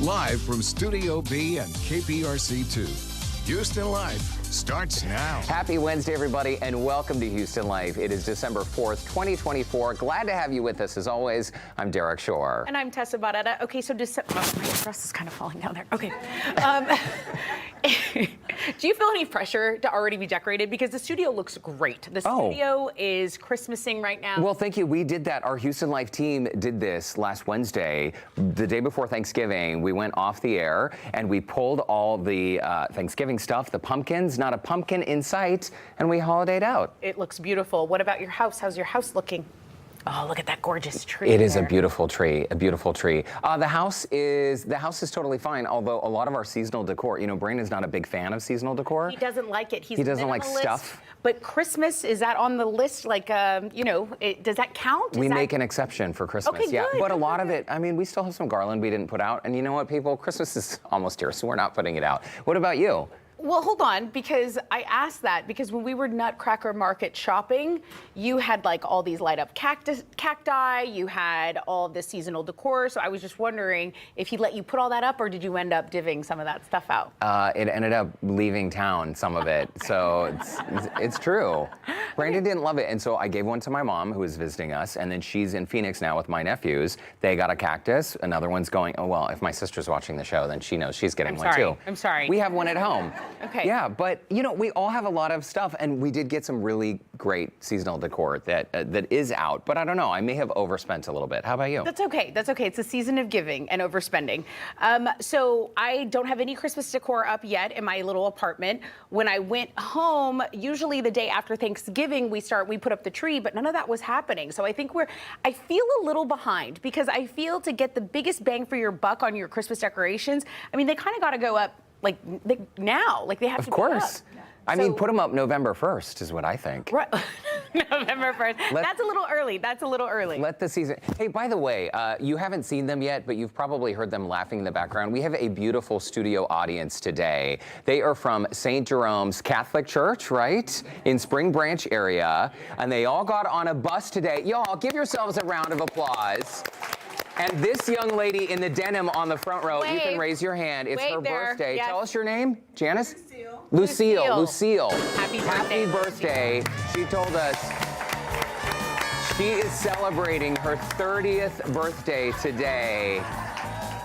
Live from Studio B and KPRC2. Houston Life starts now. Happy Wednesday, everybody, and welcome to Houston Life. It is December 4th, 2024. Glad to have you with us. As always, I'm Derek Shore. And I'm Tessa Barretta. Okay, so December... Oh, my dress is kind of falling down there. Okay. Do you feel any pressure to already be decorated? Because the studio looks great. The studio is Christmasing right now. Well, thank you. We did that. Our Houston Life team did this last Wednesday, the day before Thanksgiving. We went off the air and we pulled all the Thanksgiving stuff, the pumpkins, not a pumpkin in sight, and we holidayed out. It looks beautiful. What about your house? How's your house looking? Oh, look at that gorgeous tree. It is a beautiful tree, a beautiful tree. The house is totally fine, although a lot of our seasonal decor, you know, Brandon's not a big fan of seasonal decor. He doesn't like it. He doesn't like stuff. But Christmas, is that on the list? Like, you know, does that count? We make an exception for Christmas, okay, yeah. Good, but a lot of it, I mean, we still have some garland we didn't put out. And you know what, people? Christmas is almost here, so we're not putting it out. What about you? Well, hold on, because I asked that because when we were Nutcracker Market shopping, you had like all these light up cacti, you had all this seasonal decor. So I was just wondering if he let you put all that up, or did you end up divvying some of that stuff out? It ended up leaving town, some of it. So it's true. Brandon didn't love it. And so I gave one to my mom, who was visiting us. And then she's in Phoenix now with my nephews. They got a cactus. Another one's going, oh, well, if my sister's watching the show, then she knows she's getting one too. I'm sorry. We have one at home. Okay. Yeah, but you know, we all have a lot of stuff, and we did get some really great seasonal decor that is out. But I don't know, I may have overspent a little bit. How about you? That's okay. That's okay. It's a season of giving and overspending. So I don't have any Christmas decor up yet in my little apartment. When I went home, usually the day after Thanksgiving, we put up the tree, but none of that was happening. So I think I feel a little behind, because I feel to get the biggest bang for your buck on your Christmas decorations, I mean, they kind of got to go up now, like they have to. Of course. I mean, put them up November 1st is what I think. Right. November 1st. That's a little early. That's a little early. Let the season. Hey, by the way, you haven't seen them yet, but you've probably heard them laughing in the background. We have a beautiful studio audience today. They are from St. Jerome's Catholic Church, right? In Spring Branch area. And they all got on a bus today. Y'all, give yourselves a round of applause. And this young lady in the denim on the front row, you can raise your hand. It's her birthday. Yes. Tell us your name, Janice? Lucille. Happy birthday. She told us she is celebrating her 30th birthday today.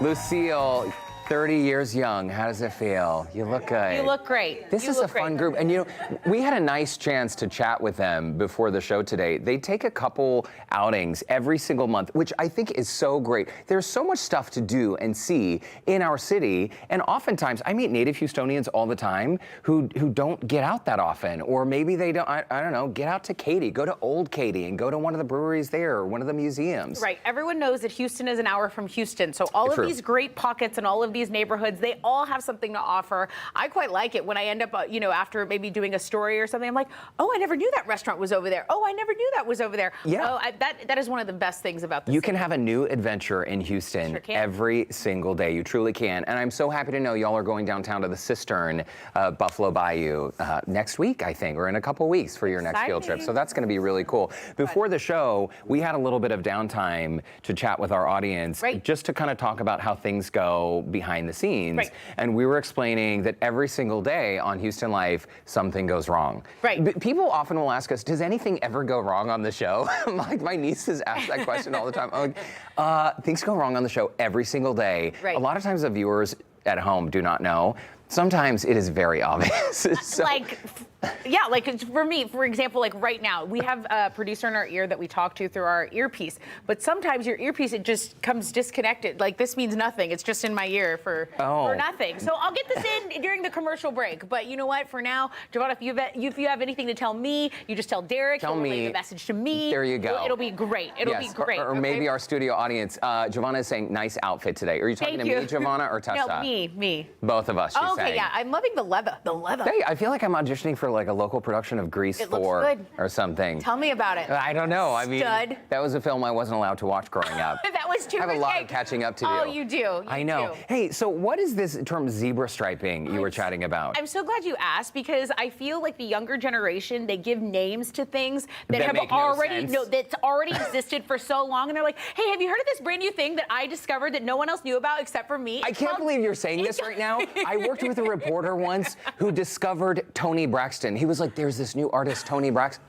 Lucille, 30 years young. How does it feel? You look good. You look great. This is a fun group. And you know, we had a nice chance to chat with them before the show today. They take a couple outings every single month, which I think is so great. There's so much stuff to do and see in our city. And oftentimes, I meet native Houstonians all the time who don't get out that often. Or maybe they don't, I don't know, get out to Katy, go to Old Katy and go to one of the breweries there or one of the museums. Right. Everyone knows that Houston is an hour from Houston. So all of these great pockets and all of these neighborhoods, they all have something to offer. I quite like it when I end up, you know, after maybe doing a story or something, I'm like, oh, I never knew that restaurant was over there. Oh, I never knew that was over there. Yeah. Oh, that is one of the best things about this. You can have a new adventure in Houston every single day. You truly can. And I'm so happy to know y'all are going downtown to the Cistern, Buffalo Bayou next week, I think, or in a couple weeks for your next field trip. So that's going to be really cool. Before the show, we had a little bit of downtime to chat with our audience, just to kind of talk about how things go behind the scenes. And we were explaining that every single day on Houston Life, something goes wrong. People often will ask us, does anything ever go wrong on the show? My nieces ask that question all the time. I'm like, things go wrong on the show every single day. A lot of times the viewers at home do not know. Sometimes it is very obvious. So, like for me, for example, like right now, we have a producer in our ear that we talk to through our earpiece. But sometimes your earpiece, it just comes disconnected. Like this means nothing. It's just in my ear for nothing. So I'll get this in during the commercial break. But you know what? For now, Javon, if you have anything to tell me, you just tell Derek. He'll relay the message to me. There you go. It'll be great. It'll be great. Or maybe our studio audience. Giovanna is saying, nice outfit today. Are you talking to me, Giovanna, or Tessa? No, me. Both of us, she's saying. Okay, yeah. I'm loving the leather. Hey, I feel like I'm auditioning for like a local production of Grease 4 or something. Tell me about it. I don't know. I mean, that was a film I wasn't allowed to watch growing up. That was too I have a lot of catching up to do. Oh, you do. I know. Hey, so what is this term zebra striping you were chatting about? I'm so glad you asked, because I feel like the younger generation, they give names to things that have already that's already existed for so long, and they're like, hey, have you heard of this brand new thing that I discovered that no one else knew about except for me? I can't believe you're saying this right now. I worked with a reporter once who discovered Toni Braxton. He was like, there's this new artist, Toni Braxton.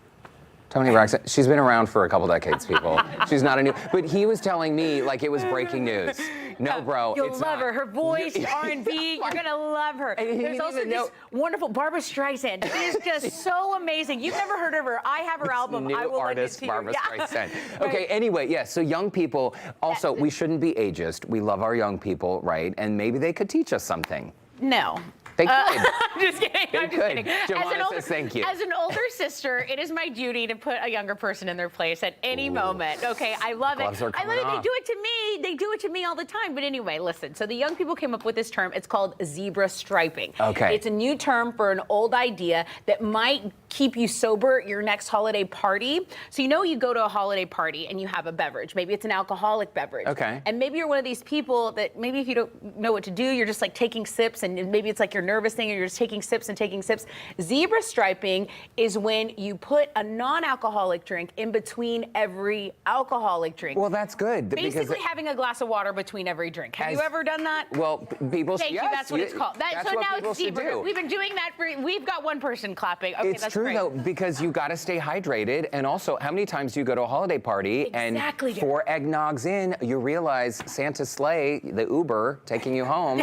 She's been around for a couple decades, people. She's not a new, but he was telling me like it was breaking news. No, bro, you'll love her. Her voice, R&B, you're gonna love her. There's also this wonderful Barbra Streisand. She is just so amazing. You've never heard of her. I have her album. New I will artist, link it to Barbra Streisand. Right. Okay, anyway, yes, so young people, also, we shouldn't be ageist. We love our young people, right? And maybe they could teach us something. No. They could. I'm just kidding. I'm just kidding. Joanna says thank you. As an older sister, it is my duty to put a younger person in their place at any moment. Okay, I love it. I love it. They do it to me. They do it to me all the time. But anyway, listen. So the young people came up with this term. It's called zebra striping. Okay. It's a new term for an old idea that might keep you sober at your next holiday party. So you go to a holiday party and you have a beverage. Maybe it's an alcoholic beverage. Okay. And maybe you're one of these people that maybe if you don't know what to do, you're just like taking sips, and maybe it's like your nervous thing, and you're just taking sips and taking sips. Zebra striping is when you put a non-alcoholic drink in between every alcoholic drink. Well, that's good. Basically having a glass of water between every drink. Have you ever done that? Well, people Thank you, that's what it's called. So now it's zebra. We've been doing that we've got one person clapping. Okay, it's true, though, because you got to stay hydrated. And also, how many times do you go to a holiday party and 4 eggnogs in, you realize Santa's sleigh, the Uber taking you home,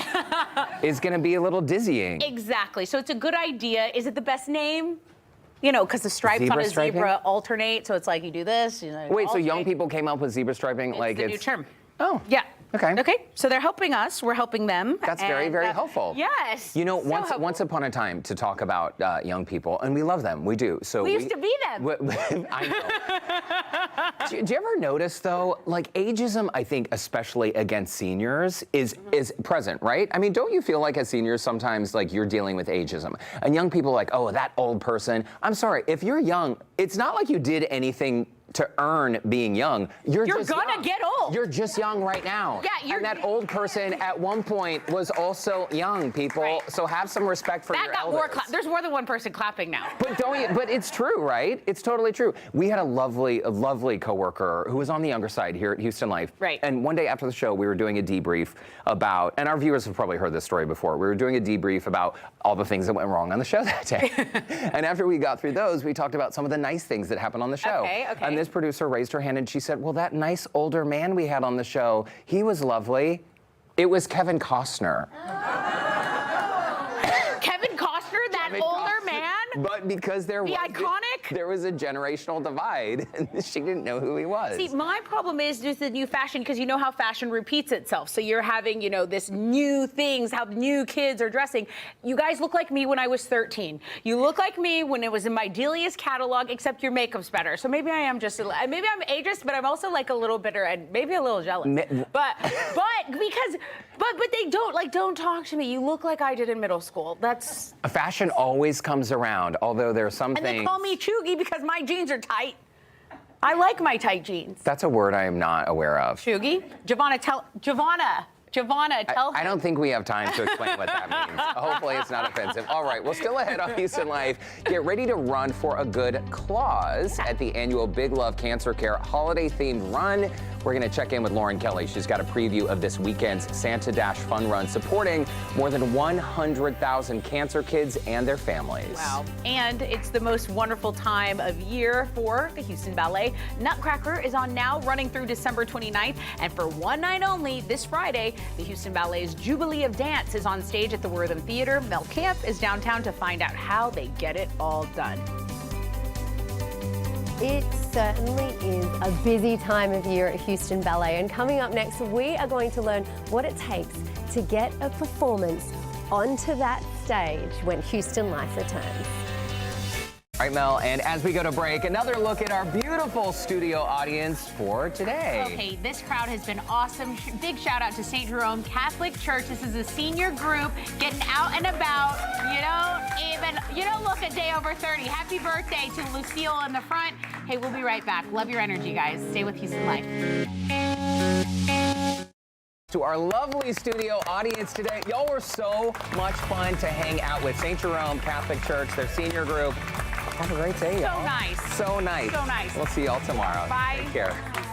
is going to be a little dizzying. Exactly. So it's a good idea. Is it the best name? Because the stripes on a zebra alternate. So it's like you do this. Wait, so young people came up with zebra striping? It's the new term. Oh. Yeah. Okay. Okay. So they're helping us. We're helping them. That's very, very helpful. Yes. Once upon a time, to talk about young people, and we love them. We do. So we used to be them. I know. Do you ever notice, though, like ageism, I think, especially against seniors, is present, right? I mean, don't you feel like as seniors sometimes like you're dealing with ageism? And young people are like, oh, that old person. I'm sorry, if you're young, it's not like you did anything to earn being young. You're just gonna young. get old. You're just young right now. Yeah, and that old person at one point was also young, people. Right. So have some respect for your elders. There's more than one person clapping now. But it's true, right? It's totally true. We had a lovely coworker who was on the younger side here at Houston Life. Right. And one day after the show, we were doing a debrief about, and our viewers have probably heard this story before. We were doing a debrief about all the things that went wrong on the show that day. And after we got through those, we talked about some of the nice things that happened on the show. Okay. And this producer raised her hand and she said, well, that nice older man we had on the show, he was lovely. It was Kevin Costner. Kevin Costner, that older man? But because there was a generational divide, and she didn't know who he was. See, my problem is just the new fashion, because you know how fashion repeats itself. So you're having, this new things, how new kids are dressing. You guys look like me when I was 13. You look like me when it was in my Delia's catalog, except your makeup's better. So maybe I am just, maybe I'm ageist, but I'm also like a little bitter and maybe a little jealous. But they don't talk to me. You look like I did in middle school. That's fashion always comes around, although there are some things. And they call me chuggy because my jeans are tight. I like my tight jeans. That's a word I am not aware of. Chuggy? Giovanna, tell her. I don't think we have time to explain what that means. Hopefully it's not offensive. All right, well, still ahead on Houston Life. Get ready to run for a good cause at the annual Big Love Cancer Care holiday-themed run. We're going to check in with Lauren Kelly. She's got a preview of this weekend's Santa Dash Fun Run, supporting more than 100,000 cancer kids and their families. Wow. And it's the most wonderful time of year for the Houston Ballet. Nutcracker is on now, running through December 29th. And for one night only, this Friday, the Houston Ballet's Jubilee of Dance is on stage at the Wortham Theater. Mel Camp is downtown to find out how they get it all done. It certainly is a busy time of year at Houston Ballet, and coming up next, we are going to learn what it takes to get a performance onto that stage when Houston Life returns. All right, Mel, and as we go to break, another look at our beautiful studio audience for today. Okay, this crowd has been awesome. Big shout out to St. Jerome Catholic Church. This is a senior group getting out and about. You don't look a day over 30. Happy birthday to Lucille in the front. Hey, we'll be right back. Love your energy, guys. Stay with Houston Life. To our lovely studio audience today. Y'all were so much fun to hang out with. St. Jerome Catholic Church, their senior group. Have a great day, y'all. So nice. So nice. So nice. We'll see y'all tomorrow. Bye. Take care.